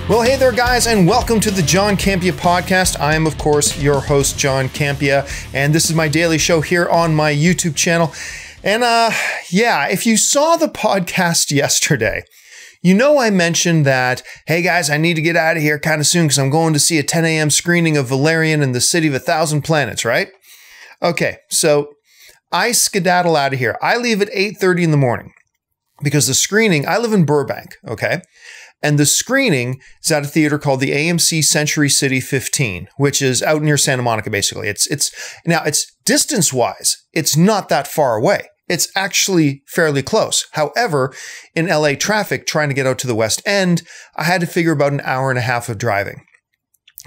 Well, hey there, guys, and welcome to the John Campea Podcast. I am, of course, your host, John Campea, and this is my daily show here on my YouTube channel. And if you saw the podcast yesterday, you know I mentioned that, hey, guys, I need to get out of here kind of soon because I'm going to see a 10 a.m. screening of Valerian and the City of a Thousand Planets, right? Okay, so I skedaddle out of here. I leave at 8:30 in the morning because the screening, I live in Burbank, okay? And the screening is at a theater called the AMC Century City 15, which is out near Santa Monica, basically. It's distance-wise, it's not that far away. It's actually fairly close. However, in LA traffic, trying to get out to the West End, I had to figure about an hour and a half of driving.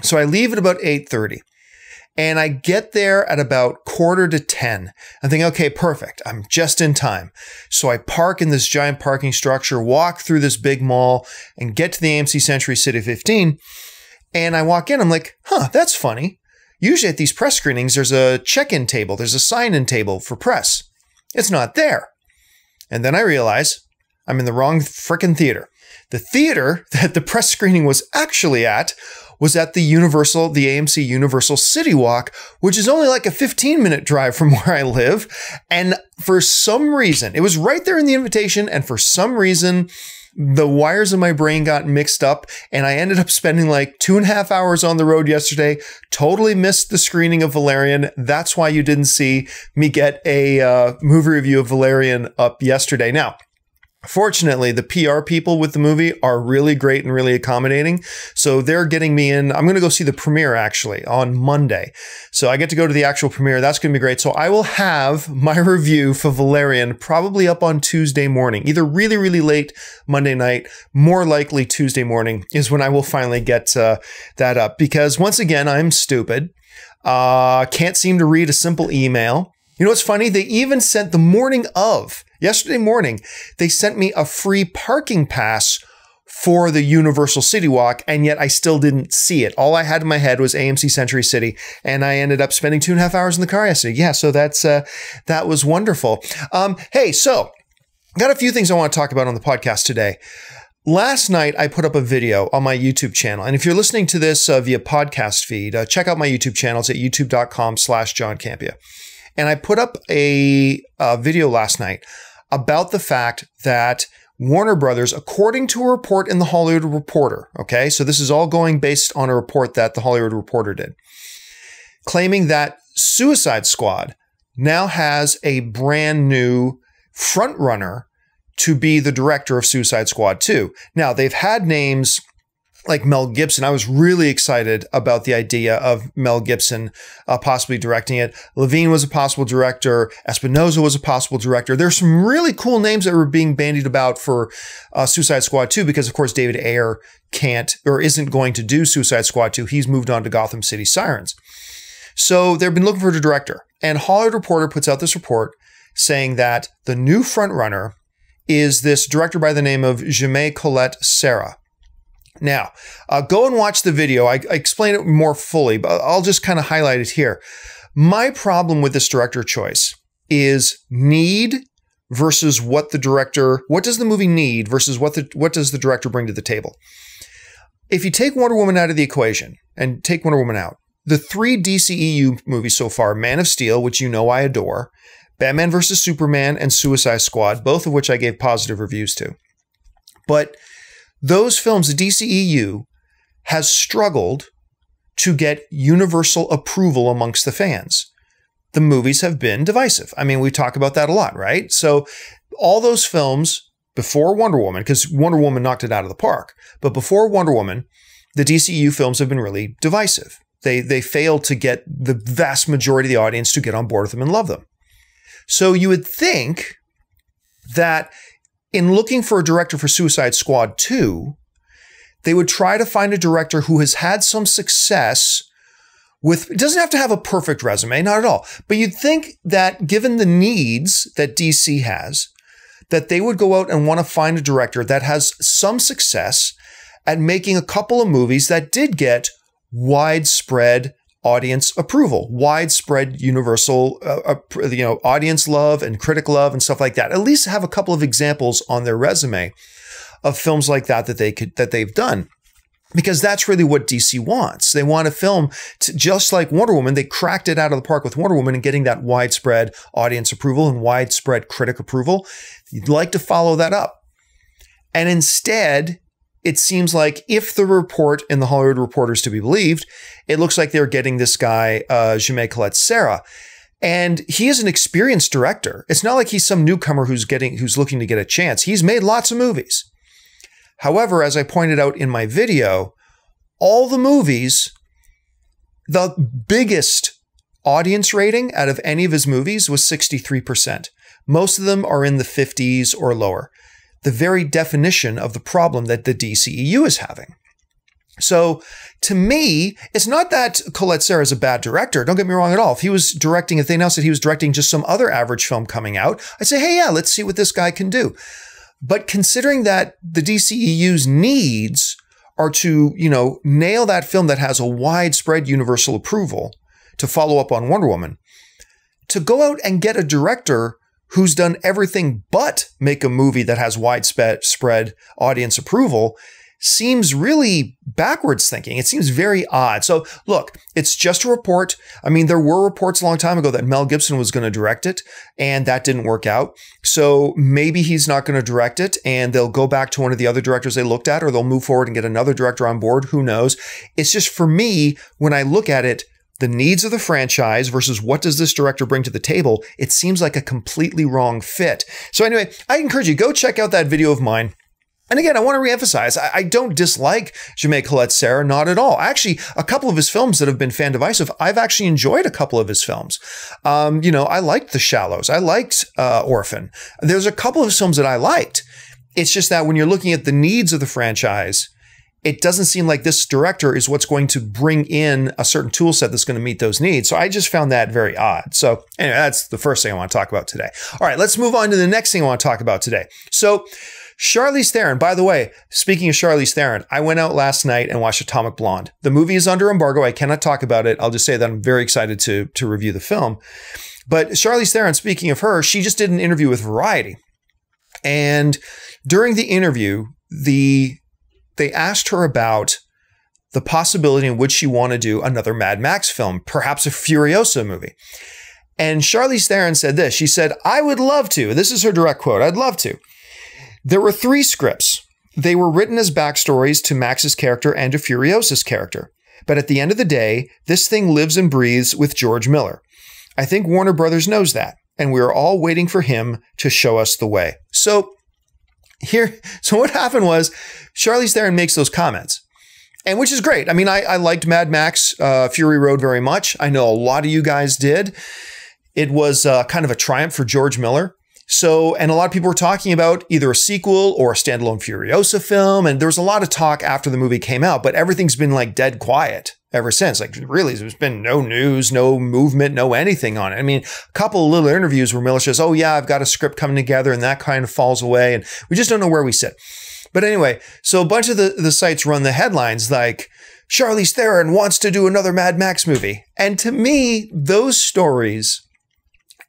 So I leave at about 8:30. And I get there at about 9:45. I'm thinking, okay, perfect. I'm just in time. So I park in this giant parking structure, walk through this big mall, and get to the AMC Century City 15. And I walk in, I'm like, that's funny. Usually at these press screenings, there's a check-in table. There's a sign-in table for press. It's not there. And then I realize I'm in the wrong frickin' theater. The theater that the press screening was actually at was at the AMC Universal City Walk, which is only like a 15-minute drive from where I live. And for some reason, it was right there in the invitation, and for some reason, the wires in my brain got mixed up, and I ended up spending like 2.5 hours on the road yesterday, totally missed the screening of Valerian. That's why you didn't see me get a movie review of Valerian up yesterday. Now, fortunately, the PR people with the movie are really great and really accommodating. So they're getting me in. I'm going to go see the premiere actually on Monday. So I get to go to the actual premiere. That's going to be great. So I will have my review for Valerian probably up on Tuesday morning, either really, really late Monday night, more likely Tuesday morning is when I will finally get that up. Because once again, I'm stupid. Can't seem to read a simple email. You know what's funny? They even sent the morning of, yesterday morning, they sent me a free parking pass for the Universal City Walk, and yet I still didn't see it. All I had in my head was AMC Century City, and I ended up spending 2.5 hours in the car yesterday. Yeah, so that was wonderful. Hey, so got a few things I want to talk about on the podcast today. Last night, I put up a video on my YouTube channel. And if you're listening to this via podcast feed, check out my YouTube channel. It's at youtube.com/John Campea. And I put up a video last night about the fact that Warner Brothers, according to a report in the Hollywood Reporter, okay, so this is all going based on a report that the Hollywood Reporter did, claiming that Suicide Squad now has a brand new frontrunner to be the director of Suicide Squad 2. Now, they've had names like Mel Gibson. I was really excited about the idea of Mel Gibson possibly directing it. Levine was a possible director. Espinosa was a possible director. There's some really cool names that were being bandied about for Suicide Squad 2 because, of course, David Ayer can't or isn't going to do Suicide Squad 2. He's moved on to Gotham City Sirens. So they've been looking for a director. And Hollywood Reporter puts out this report saying that the new frontrunner is this director by the name of Jaume Collet-Serra. Now, go and watch the video. I explain it more fully, but I'll just kind of highlight it here. My problem with this director choice is need versus what does the movie need versus what does the director bring to the table. If you take Wonder Woman out of the equation and take Wonder Woman out, the 3 DCEU movies so far, Man of Steel, which you know I adore, Batman vs. Superman, and Suicide Squad, both of which I gave positive reviews to. But those films, the DCEU, has struggled to get universal approval amongst the fans. The movies have been divisive. I mean, we talk about that a lot, right? So all those films before Wonder Woman, because Wonder Woman knocked it out of the park, but before Wonder Woman, the DCEU films have been really divisive. They failed to get the vast majority of the audience to get on board with them and love them. So you would think that in looking for a director for Suicide Squad 2, they would try to find a director who has had some success with, it doesn't have to have a perfect resume, not at all. But you'd think that given the needs that DC has, that they would go out and want to find a director that has some success at making a couple of movies that did get widespread audience approval, widespread universal, audience love and critic love and stuff like that. At least have a couple of examples on their resume of films like that they've done. Because that's really what DC wants. They want a film just like Wonder Woman. They cracked it out of the park with Wonder Woman and getting that widespread audience approval and widespread critic approval. You'd like to follow that up. And instead, it seems like if the report in the Hollywood Reporter is to be believed, it looks like they're getting this guy, Jaume Collet-Serra. And he is an experienced director. It's not like he's some newcomer who's looking to get a chance. He's made lots of movies. However, as I pointed out in my video, all the movies, the biggest audience rating out of any of his movies was 63%. Most of them are in the 50s or lower. The very definition of the problem that the DCEU is having. So to me, it's not that Collet-Serra is a bad director. Don't get me wrong at all. If they announced that he was directing just some other average film coming out, I'd say, hey, yeah, let's see what this guy can do. But considering that the DCEU's needs are to, nail that film that has a widespread universal approval to follow up on Wonder Woman, to go out and get a director who's done everything but make a movie that has widespread audience approval seems really backwards thinking. It seems very odd. So look, it's just a report. I mean, there were reports a long time ago that Mel Gibson was going to direct it, and that didn't work out. So maybe he's not going to direct it, and they'll go back to one of the other directors they looked at, or they'll move forward and get another director on board. Who knows? It's just, for me, when I look at it, the needs of the franchise versus what does this director bring to the table, it seems like a completely wrong fit. So anyway, I encourage you, go check out that video of mine. And again, I want to reemphasize, I don't dislike Jaume Collet-Serra, not at all. Actually, a couple of his films that have been fan divisive, I've actually enjoyed a couple of his films. I liked The Shallows. I liked Orphan. There's a couple of his films that I liked. It's just that when you're looking at the needs of the franchise, it doesn't seem like this director is what's going to bring in a certain tool set that's going to meet those needs. So I just found that very odd. So anyway, that's the first thing I want to talk about today. All right, let's move on to the next thing I want to talk about today. So Charlize Theron, by the way, speaking of Charlize Theron, I went out last night and watched Atomic Blonde. The movie is under embargo. I cannot talk about it. I'll just say that I'm very excited to review the film. But Charlize Theron, speaking of her, she just did an interview with Variety. And during the interview, they asked her about the possibility in which she want to do another Mad Max film, perhaps a Furiosa movie. And Charlize Theron said this. She said, I would love to. This is her direct quote. I'd love to. There were 3 scripts. They were written as backstories to Max's character and to Furiosa's character. But at the end of the day, this thing lives and breathes with George Miller. I think Warner Brothers knows that, and we are all waiting for him to show us the way. So what happened was Charlize Theron makes those comments, and which is great. I mean, I liked Mad Max Fury Road very much. I know a lot of you guys did. It was kind of a triumph for George Miller. So, and a lot of people were talking about either a sequel or a standalone Furiosa film. And there was a lot of talk after the movie came out, but everything's been like dead quiet ever since. Like really, there's been no news, no movement, no anything on it. I mean, a couple of little interviews where Miller says, oh yeah, I've got a script coming together, and that kind of falls away. And we just don't know where we sit. But anyway, so a bunch of the sites run the headlines like, Charlize Theron wants to do another Mad Max movie. And to me, those stories,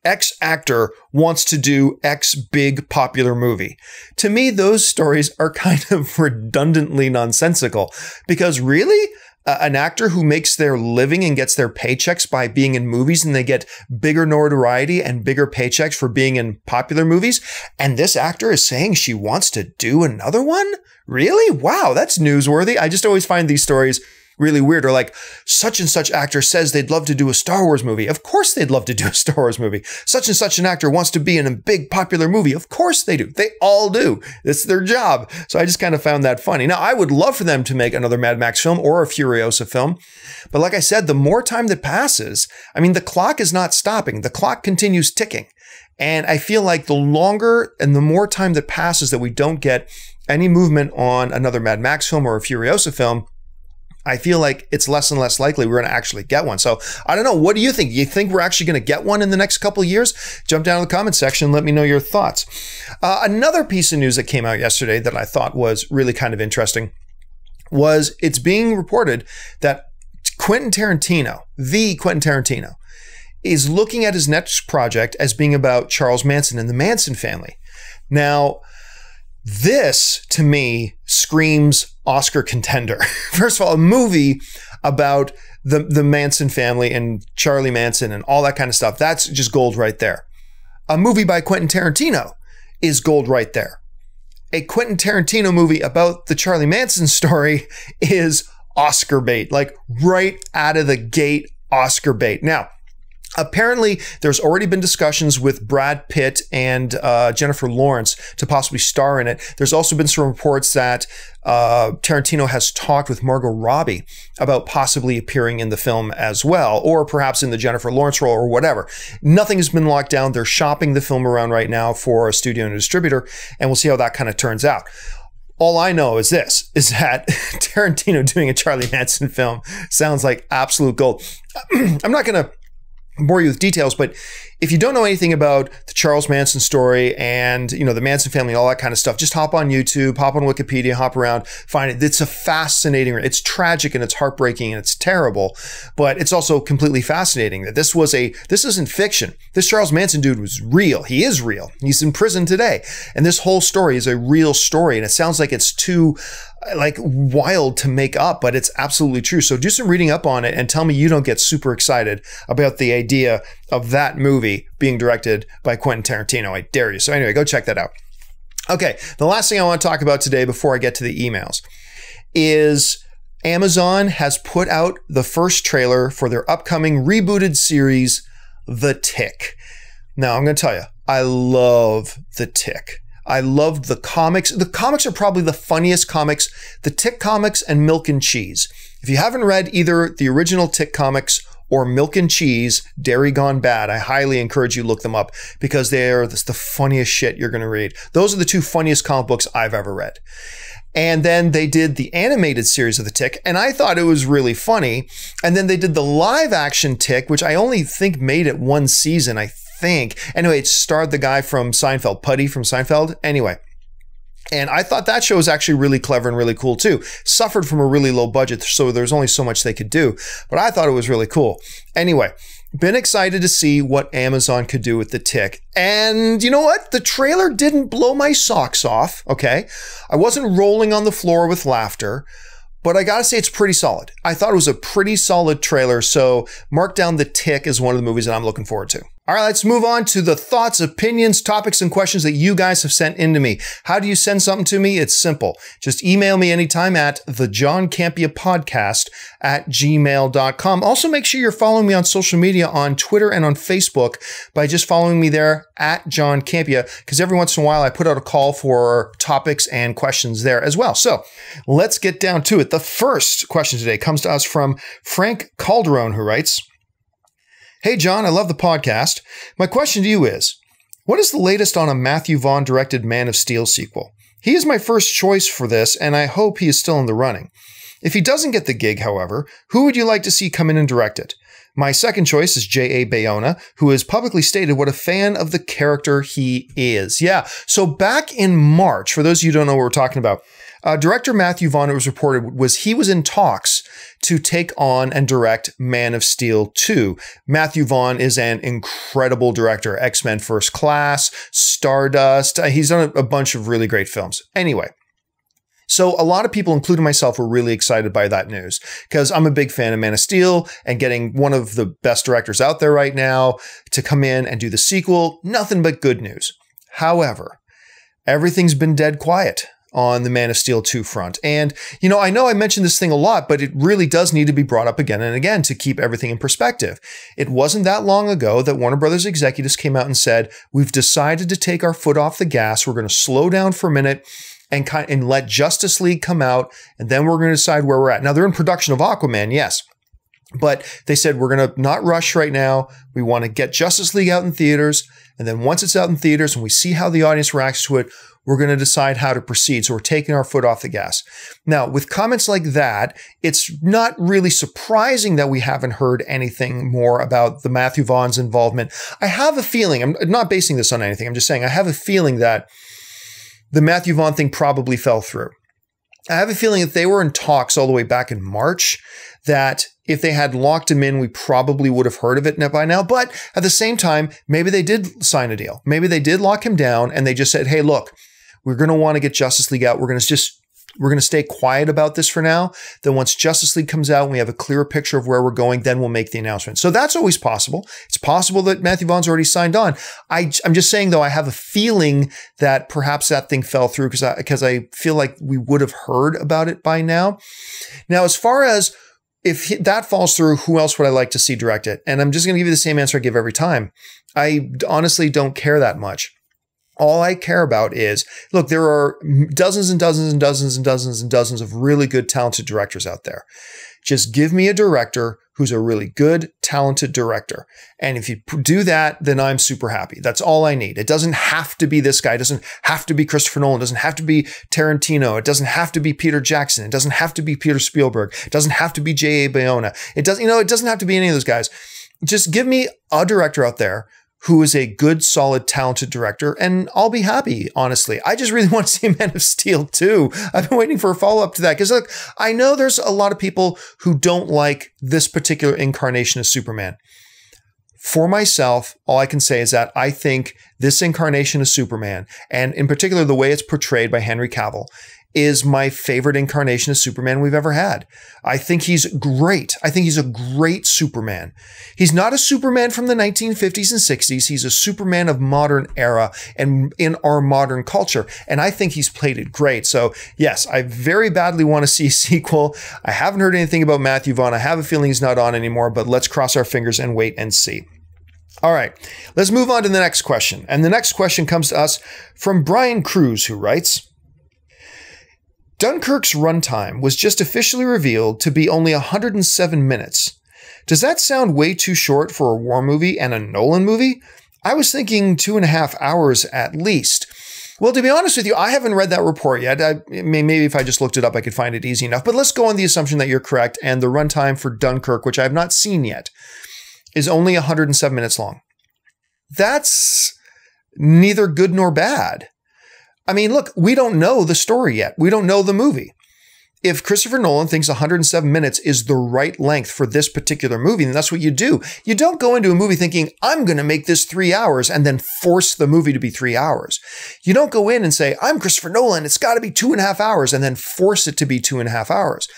X actor wants to do X big popular movie. To me, those stories are kind of redundantly nonsensical, because really, an actor who makes their living and gets their paychecks by being in movies, and they get bigger notoriety and bigger paychecks for being in popular movies, and this actor is saying she wants to do another one? Really? Wow, that's newsworthy. I just always find these stories really weird. Or like, such and such actor says they'd love to do a Star Wars movie. Of course they'd love to do a Star Wars movie. Such and such an actor wants to be in a big popular movie. Of course they do. They all do. It's their job. So I just kind of found that funny. Now, I would love for them to make another Mad Max film or a Furiosa film. But like I said, the more time that passes, I mean, the clock is not stopping. The clock continues ticking. And I feel like the longer and the more time that passes that we don't get any movement on another Mad Max film or a Furiosa film, I feel like it's less and less likely we're going to actually get one. So I don't know. What do you think? You think we're actually going to get one in the next couple of years? Jump down in the comment section. Let me know your thoughts. Another piece of news that came out yesterday that I thought was really kind of interesting was it's being reported that Quentin Tarantino, the Quentin Tarantino, is looking at his next project as being about Charles Manson and the Manson family. Now, this to me screams Oscar contender. First of all, a movie about the Manson family and Charlie Manson and all that kind of stuff. That's just gold right there. A movie by Quentin Tarantino is gold right there. A Quentin Tarantino movie about the Charlie Manson story is Oscar bait, like right out of the gate, Oscar bait. Now, apparently, there's already been discussions with Brad Pitt and Jennifer Lawrence to possibly star in it. There's also been some reports that Tarantino has talked with Margot Robbie about possibly appearing in the film as well, or perhaps in the Jennifer Lawrence role or whatever. Nothing has been locked down. They're shopping the film around right now for a studio and a distributor, and we'll see how that kind of turns out. All I know is this, is that Tarantino doing a Charlie Manson film sounds like absolute gold. I'm not going to bore you with details, but if you don't know anything about the Charles Manson story and, the Manson family and all that kind of stuff, just hop on YouTube, hop on Wikipedia, hop around, find it. It's a fascinating, it's tragic and it's heartbreaking and it's terrible, but it's also completely fascinating that this isn't fiction. This Charles Manson dude was real. He is real. He's in prison today. And this whole story is a real story. And it sounds like it's too wild to make up, but it's absolutely true. So do some reading up on it and tell me you don't get super excited about the idea of that movie being directed by Quentin Tarantino. I dare you. So anyway, go check that out. Okay, the last thing I want to talk about today before I get to the emails is Amazon has put out the first trailer for their upcoming rebooted series, The Tick. Now, I'm going to tell you, I love The Tick. I loved the comics. The comics are probably the funniest comics, the Tick comics and Milk and Cheese. If you haven't read either the original Tick comics or Milk and Cheese, Dairy Gone Bad, I highly encourage you to look them up because they're the funniest shit you're going to read. Those are the two funniest comic books I've ever read. And then they did the animated series of The Tick, and I thought it was really funny. And then they did the live action Tick, which I only think made it one season, I think. Anyway, it starred the guy from Seinfeld, Puddy from Seinfeld. Anyway. And I thought that show was actually really clever and really cool too. Suffered from a really low budget, so there's only so much they could do. But I thought it was really cool. Anyway, been excited to see what Amazon could do with The Tick. And you know what? The trailer didn't blow my socks off, okay? I wasn't rolling on the floor with laughter, but I gotta say it's pretty solid. I thought it was a pretty solid trailer, so mark down The Tick as one of the movies that I'm looking forward to. All right, let's move on to the thoughts, opinions, topics, and questions that you guys have sent in to me. How do you send something to me? It's simple. Just email me anytime at the John Campea Podcast at gmail.com. Also, make sure you're following me on social media on Twitter and on Facebook by just following me there at John Campea, because every once in a while I put out a call for topics and questions there as well. So let's get down to it. The first question today comes to us from Frank Calderon, who writes, "Hey, John, I love the podcast. My question to you is, what is the latest on a Matthew Vaughn directed Man of Steel sequel? He is my first choice for this, and I hope he is still in the running. If he doesn't get the gig, however, who would you like to see come in and direct it? My second choice is JA Bayona, who has publicly stated what a fan of the character he is." Yeah, so back in March, for those of you who don't know what we're talking about, director Matthew Vaughn, it was reported, he was in talks to take on and direct Man of Steel 2. Matthew Vaughn is an incredible director. X-Men First Class, Stardust. He's done a bunch of really great films. Anyway, so a lot of people, including myself, were really excited by that news because I'm a big fan of Man of Steel and getting one of the best directors out there right now to come in and do the sequel. Nothing but good news. However, everything's been dead quiet on the Man of Steel 2 front. And, I know I mentioned this thing a lot, but it really does need to be brought up again and again to keep everything in perspective. It wasn't that long ago that Warner Brothers executives came out and said, we've decided to take our foot off the gas. We're going to slow down for a minute and let Justice League come out, and then we're going to decide where we're at. Now, they're in production of Aquaman, yes. But they said, we're going to not rush right now. We want to get Justice League out in theaters. And then once it's out in theaters and we see how the audience reacts to it, we're going to decide how to proceed. So we're taking our foot off the gas. Now, with comments like that, it's not really surprising that we haven't heard anything more about the Matthew Vaughn's involvement. I have a feeling, I'm not basing this on anything, I'm just saying I have a feeling that the Matthew Vaughn thing probably fell through. I have a feeling that they were in talks all the way back in March, that if they had locked him in, we probably would have heard of it by now. But at the same time, maybe they did sign a deal. Maybe they did lock him down and they just said, hey, look, we're going to want to get Justice League out. We're going to just We're going to stay quiet about this for now. Then once Justice League comes out and we have a clearer picture of where we're going, then we'll make the announcement. So that's always possible. It's possible that Matthew Vaughn's already signed on. I'm just saying, though, I have a feeling that perhaps that thing fell through because I feel like we would have heard about it by now. Now, as far as if that falls through, who else would I like to see direct it? And I'm just going to give you the same answer I give every time. I honestly don't care that much. All I care about is, look, there are dozens and dozens and dozens and dozens and dozens of really good, talented directors out there. Just give me a director who's a really good, talented director. And if you do that, then I'm super happy. That's all I need. It doesn't have to be this guy. It doesn't have to be Christopher Nolan. It doesn't have to be Tarantino. It doesn't have to be Peter Jackson. It doesn't have to be Peter Spielberg. It doesn't have to be JA Bayona. It doesn't have to be any of those guys. Just give me a director out there who is a good, solid, talented director, and I'll be happy, honestly. I just really want to see Man of Steel 2. I've been waiting for a follow-up to that, because look, I know there's a lot of people who don't like this particular incarnation of Superman. For myself, all I can say is that I think this incarnation of Superman, and in particular the way it's portrayed by Henry Cavill, is my favorite incarnation of Superman we've ever had. I think he's great. I think he's a great Superman. He's not a Superman from the 1950s and 60s. He's a Superman of modern era and in our modern culture. And I think he's played it great. So yes, I very badly want to see a sequel. I haven't heard anything about Matthew Vaughn. I have a feeling he's not on anymore, but let's cross our fingers and wait and see. All right, let's move on to the next question. And the next question comes to us from Bryan Kruse, who writes, Dunkirk's runtime was just officially revealed to be only 107 minutes. Does that sound way too short for a war movie and a Nolan movie? I was thinking 2.5 hours at least. Well, to be honest with you, I haven't read that report yet. Maybe if I just looked it up, I could find it easy enough. But let's go on the assumption that you're correct, and the runtime for Dunkirk, which I have not seen yet, is only 107 minutes long. That's neither good nor bad. I mean, look, we don't know the story yet. We don't know the movie. If Christopher Nolan thinks 107 minutes is the right length for this particular movie, then that's what you do. You don't go into a movie thinking, I'm going to make this 3 hours and then force the movie to be 3 hours. You don't go in and say, I'm Christopher Nolan, it's got to be 2.5 hours, and then force it to be 2.5 hours.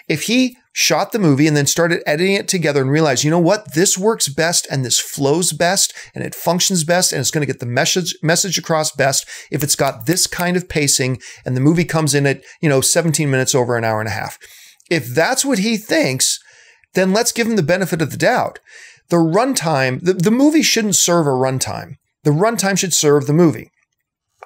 If he shot the movie and then started editing it together and realized, you know what, this works best and this flows best and it functions best and it's going to get the message across best if it's got this kind of pacing and the movie comes in at, 17 minutes over an hour and a half. If that's what he thinks, then let's give him the benefit of the doubt. The runtime, the movie shouldn't serve a runtime. The runtime should serve the movie.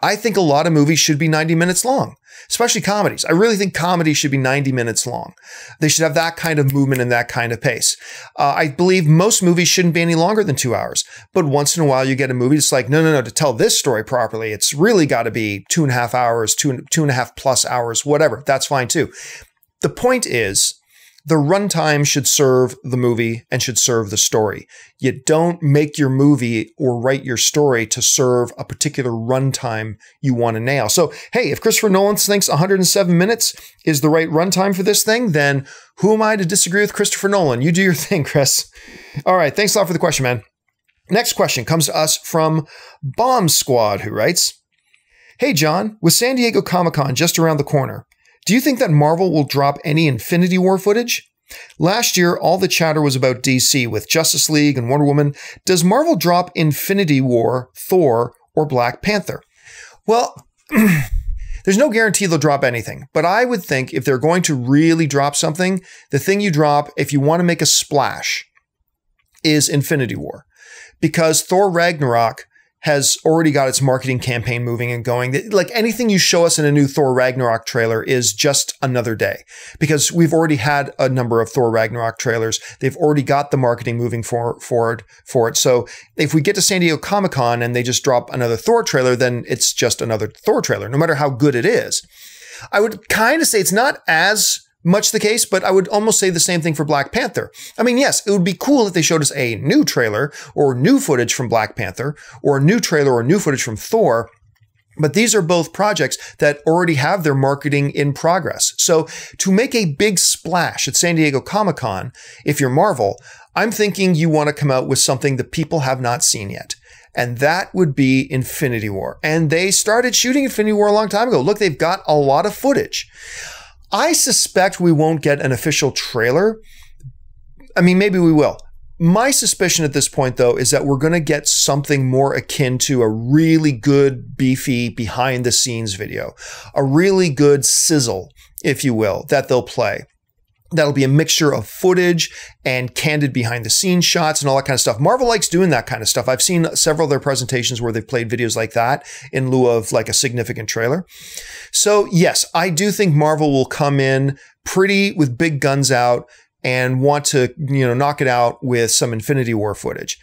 I think a lot of movies should be 90 minutes long, especially comedies. I really think comedies should be 90 minutes long. They should have that kind of movement and that kind of pace. I believe most movies shouldn't be any longer than 2 hours. But once in a while, you get a movie that's like, no, to tell this story properly, it's really got to be 2.5 hours, 2.5 plus hours, whatever. That's fine too. The point is, the runtime should serve the movie and should serve the story. You don't make your movie or write your story to serve a particular runtime you want to nail. So, hey, if Christopher Nolan thinks 107 minutes is the right runtime for this thing, then who am I to disagree with Christopher Nolan? You do your thing, Chris. All right, thanks a lot for the question, man. Next question comes to us from Bomb Squad, who writes, Hey, John, with San Diego Comic-Con just around the corner, do you think that Marvel will drop any Infinity War footage? Last year, all the chatter was about DC with Justice League and Wonder Woman. Does Marvel drop Infinity War, Thor, or Black Panther? Well, there's no guarantee they'll drop anything. But I would think if they're going to really drop something, the thing you drop, if you want to make a splash, is Infinity War. Because Thor Ragnarok has already got its marketing campaign moving and going. Like anything you show us in a new Thor Ragnarok trailer is just another day, because we've already had a number of Thor Ragnarok trailers. They've already got the marketing moving forward for it. So if we get to San Diego Comic-Con and they just drop another Thor trailer, then it's just another Thor trailer, no matter how good it is. I would kind of say it's not as much the case, but I would almost say the same thing for Black Panther. I mean, yes, it would be cool if they showed us a new trailer or new footage from Black Panther or a new trailer or new footage from Thor. But these are both projects that already have their marketing in progress. So to make a big splash at San Diego Comic-Con, if you're Marvel, I'm thinking you want to come out with something that people have not seen yet. And that would be Infinity War. And they started shooting Infinity War a long time ago. Look, they've got a lot of footage. I suspect we won't get an official trailer. I mean, maybe we will. My suspicion at this point, though, is that we're going to get something more akin to a really good, beefy behind-the-scenes video, a really good sizzle, if you will, that they'll play. That'll be a mixture of footage and candid behind-the-scenes shots and all that kind of stuff. Marvel likes doing that kind of stuff. I've seen several of their presentations where they've played videos like that in lieu of like a significant trailer. So, yes, I do think Marvel will come in pretty with big guns out and want to, knock it out with some Infinity War footage.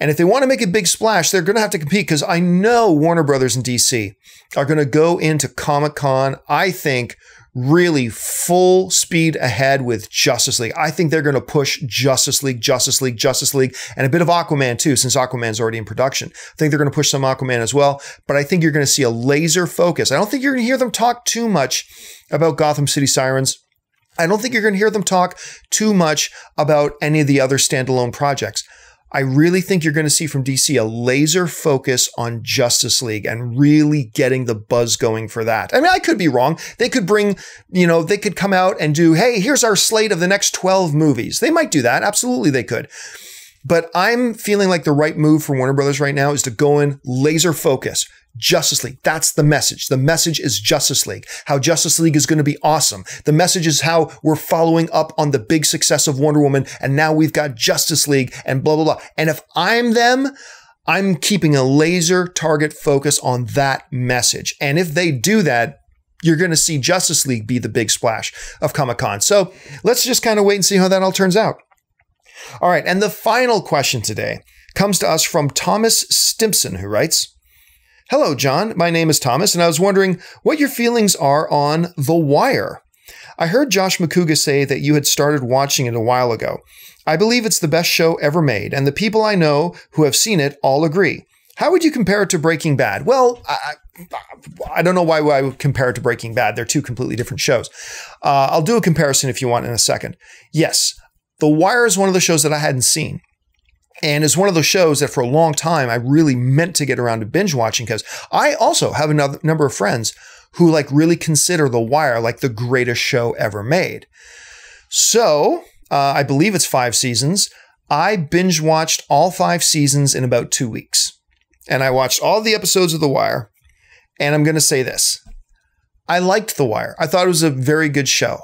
And if they want to make a big splash, they're going to have to compete, because I know Warner Brothers and DC are going to go into Comic-Con, I think, really full speed ahead with Justice League. I think they're going to push Justice League, and a bit of Aquaman too, since Aquaman's already in production. I think they're going to push some Aquaman as well, but I think you're going to see a laser focus. I don't think you're going to hear them talk too much about Gotham City Sirens. I don't think you're going to hear them talk too much about any of the other standalone projects. I really think you're going to see from DC a laser focus on Justice League and really getting the buzz going for that. I mean, I could be wrong. They could bring, they could come out and do, hey, here's our slate of the next 12 movies. They might do that. Absolutely, they could. But I'm feeling like the right move for Warner Brothers right now is to go in laser focus. Justice League. That's the message. The message is Justice League. How Justice League is going to be awesome. The message is how we're following up on the big success of Wonder Woman, and now we've got Justice League and blah, blah, blah. And if I'm them, I'm keeping a laser target focus on that message. And if they do that, you're going to see Justice League be the big splash of Comic-Con. So let's just kind of wait and see how that all turns out. All right. And the final question today comes to us from Thomas Stimpson, who writes, "Hello, John. My name is Thomas, and I was wondering what your feelings are on The Wire. I heard Josh Macuga say that you had started watching it a while ago. I believe it's the best show ever made, and the people I know who have seen it all agree. How would you compare it to Breaking Bad?" Well, I don't know why I would compare it to Breaking Bad. They're two completely different shows. I'll do a comparison if you want in a second. Yes, The Wire is one of the shows that I hadn't seen. And it's one of those shows that for a long time, I really meant to get around to binge watching, because I also have a number of friends who really consider The Wire like the greatest show ever made. So I believe it's 5 seasons. I binge watched all 5 seasons in about 2 weeks. And I watched all the episodes of The Wire. And I'm going to say this. I liked The Wire. I thought it was a very good show.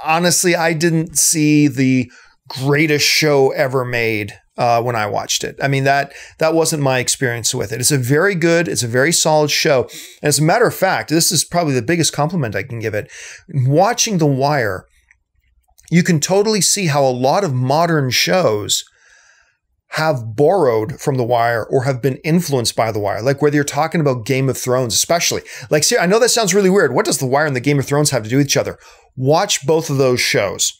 Honestly, I didn't see the greatest show ever made when I watched it. I mean, that wasn't my experience with it. It's a very solid show. And as a matter of fact, this is probably the biggest compliment I can give it. Watching The Wire, you can totally see how a lot of modern shows have borrowed from The Wire or have been influenced by The Wire. Like whether you're talking about Game of Thrones, especially. Like, see, I know that sounds really weird. What does The Wire and the Game of Thrones have to do with each other? Watch both of those shows.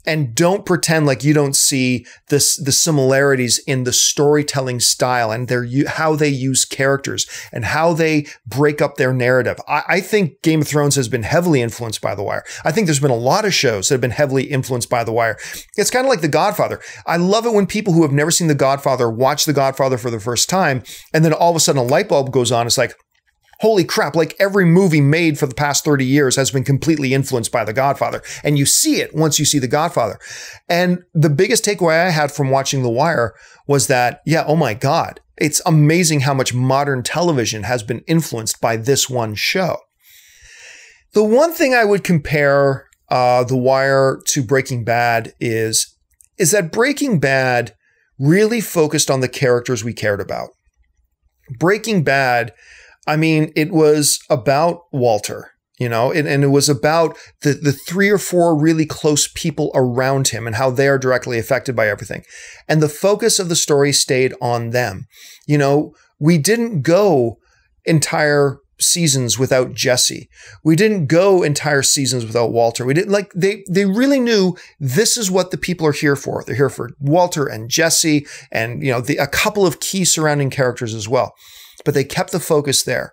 And don't pretend like you don't see the similarities in the storytelling style and how they use characters and how they break up their narrative. I think Game of Thrones has been heavily influenced by The Wire. I think there's been a lot of shows that have been heavily influenced by The Wire. It's kind of like The Godfather. I love it when people who have never seen The Godfather watch The Godfather for the first time, and then all of a sudden a light bulb goes on. It's like, holy crap, like every movie made for the past 30 years has been completely influenced by The Godfather. And you see it once you see The Godfather. And the biggest takeaway I had from watching The Wire was that, yeah, oh my God, it's amazing how much modern television has been influenced by this one show. The one thing I would compare The Wire to Breaking Bad is that Breaking Bad really focused on the characters we cared about. Breaking Bad, I mean, it was about Walter, and it was about the 3 or 4 really close people around him and how they are directly affected by everything. And the focus of the story stayed on them. We didn't go entire seasons without Jesse. We didn't go entire seasons without Walter. We didn't they really knew this is what the people are here for. They're here for Walter and Jesse and, a couple of key surrounding characters as well. But they kept the focus there.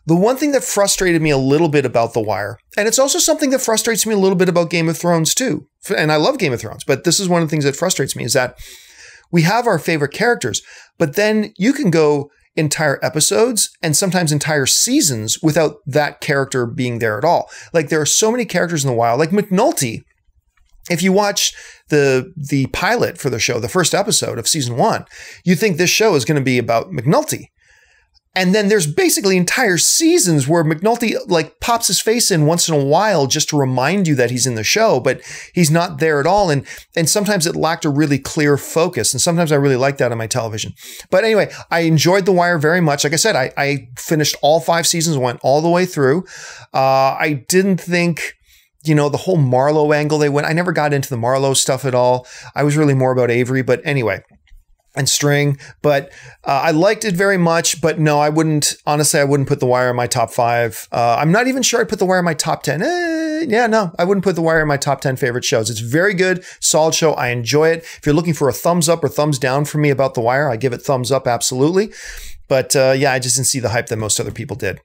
The one thing that frustrated me a little bit about The Wire, and it's also something that frustrates me a little bit about Game of Thrones too, and I love Game of Thrones, but this is one of the things that frustrates me, is that we have our favorite characters, but then you can go entire episodes and sometimes entire seasons without that character being there at all. Like, there are so many characters in the wild, like McNulty. If you watch the pilot for the show, the first episode of season 1, you think this show is going to be about McNulty. And then there's basically entire seasons where McNulty like pops his face in once in a while just to remind you that he's in the show, but he's not there at all. And sometimes it lacked a really clear focus. And sometimes I really like that on my television. But anyway, I enjoyed The Wire very much. Like I said, I finished all 5 seasons, went all the way through. I didn't think, the whole Marlowe angle they went, I never got into the Marlowe stuff at all. I was really more about Avery, but anyway, and String, but I liked it very much. But no, I wouldn't put The Wire in my top 5. I'm not even sure I'd put The Wire in my top 10. I wouldn't put The Wire in my top 10 favorite shows. It's very good, solid show. I enjoy it. If you're looking for a thumbs up or thumbs down for me about The Wire, I give it thumbs up, absolutely. But I just didn't see the hype that most other people did.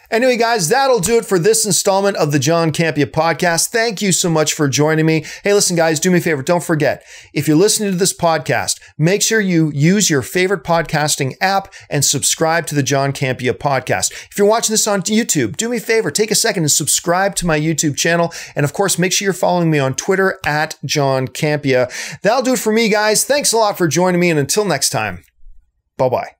Anyway, guys, that'll do it for this installment of the John Campea Podcast. Thank you so much for joining me. Hey, listen, guys, do me a favor. Don't forget, if you're listening to this podcast, make sure you use your favorite podcasting app and subscribe to the John Campea Podcast. If you're watching this on YouTube, do me a favor. Take a second and subscribe to my YouTube channel. And of course, make sure you're following me on Twitter at John Campea. That'll do it for me, guys. Thanks a lot for joining me. And until next time, bye-bye.